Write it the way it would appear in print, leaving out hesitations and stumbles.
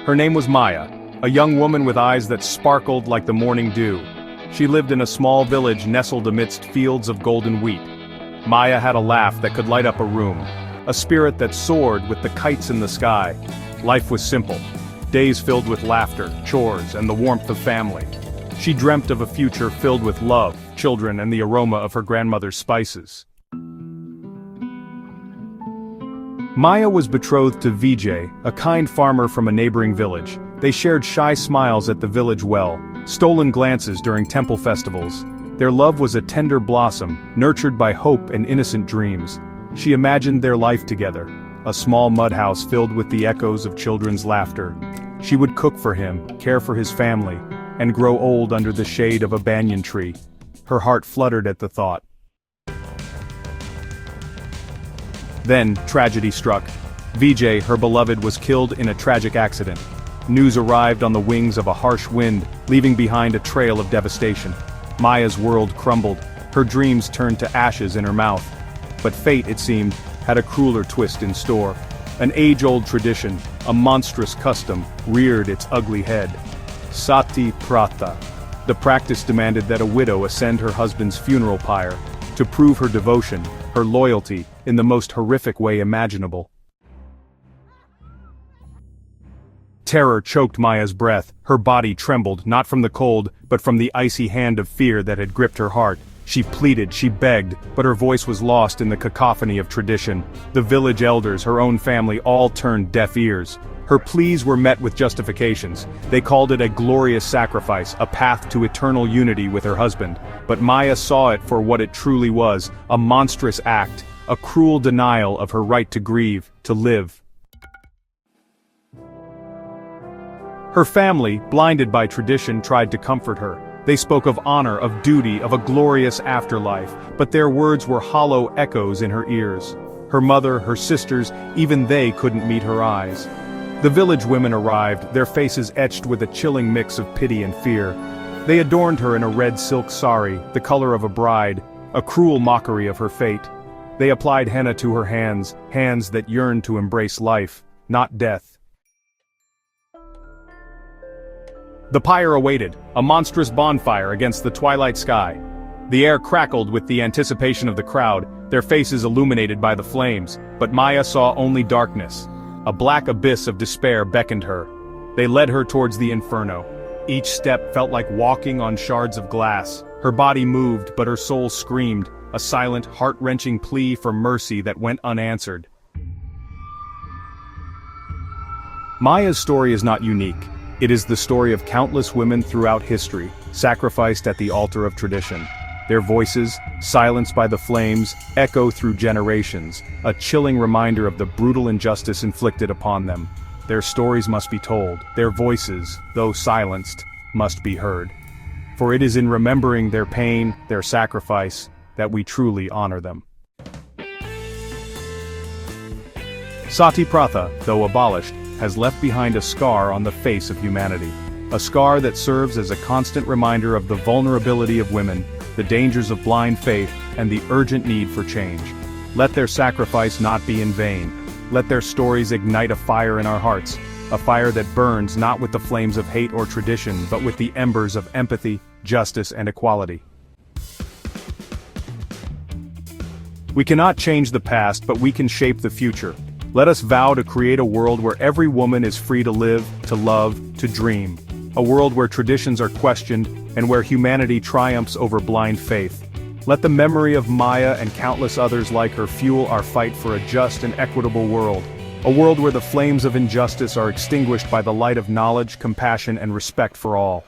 Her name was Maya, a young woman with eyes that sparkled like the morning dew. She lived in a small village nestled amidst fields of golden wheat. Maya had a laugh that could light up a room, a spirit that soared with the kites in the sky. Life was simple, days filled with laughter, chores, and the warmth of family. She dreamt of a future filled with love, children, and the aroma of her grandmother's spices. Maya was betrothed to Vijay, a kind farmer from a neighboring village. They shared shy smiles at the village well, stolen glances during temple festivals. Their love was a tender blossom, nurtured by hope and innocent dreams. She imagined their life together, a small mud house filled with the echoes of children's laughter. She would cook for him, care for his family, and grow old under the shade of a banyan tree. Her heart fluttered at the thought. Then, tragedy struck. Vijay, her beloved, was killed in a tragic accident. News arrived on the wings of a harsh wind, leaving behind a trail of devastation. Maya's world crumbled, her dreams turned to ashes in her mouth. But fate, it seemed, had a crueler twist in store. An age-old tradition, a monstrous custom, reared its ugly head. Sati Pratha. The practice demanded that a widow ascend her husband's funeral pyre, to prove her devotion, her loyalty, in the most horrific way imaginable. Terror choked Maya's breath, her body trembled, not from the cold, but from the icy hand of fear that had gripped her heart. She pleaded, she begged, but her voice was lost in the cacophony of tradition. The village elders, her own family, all turned deaf ears. Her pleas were met with justifications. They called it a glorious sacrifice, a path to eternal unity with her husband. But Maya saw it for what it truly was, a monstrous act, a cruel denial of her right to grieve, to live. Her family, blinded by tradition, tried to comfort her. They spoke of honor, of duty, of a glorious afterlife, but their words were hollow echoes in her ears. Her mother, her sisters, even they couldn't meet her eyes. The village women arrived, their faces etched with a chilling mix of pity and fear. They adorned her in a red silk sari, the color of a bride, a cruel mockery of her fate. They applied henna to her hands, hands that yearned to embrace life, not death. The pyre awaited, a monstrous bonfire against the twilight sky. The air crackled with the anticipation of the crowd, their faces illuminated by the flames, but Maya saw only darkness. A black abyss of despair beckoned her. They led her towards the inferno. Each step felt like walking on shards of glass. Her body moved, but her soul screamed, a silent, heart-wrenching plea for mercy that went unanswered. Maya's story is not unique. It is the story of countless women throughout history, sacrificed at the altar of tradition. Their voices, silenced by the flames, echo through generations, a chilling reminder of the brutal injustice inflicted upon them. Their stories must be told, their voices, though silenced, must be heard. For it is in remembering their pain, their sacrifice, that we truly honor them. Sati Pratha, though abolished, has left behind a scar on the face of humanity. A scar that serves as a constant reminder of the vulnerability of women, the dangers of blind faith, and the urgent need for change. Let their sacrifice not be in vain. Let their stories ignite a fire in our hearts, a fire that burns not with the flames of hate or tradition, but with the embers of empathy, justice, and equality. We cannot change the past, but we can shape the future. Let us vow to create a world where every woman is free to live, to love, to dream. A world where traditions are questioned, and where humanity triumphs over blind faith. Let the memory of Maya and countless others like her fuel our fight for a just and equitable world. A world where the flames of injustice are extinguished by the light of knowledge, compassion, and respect for all.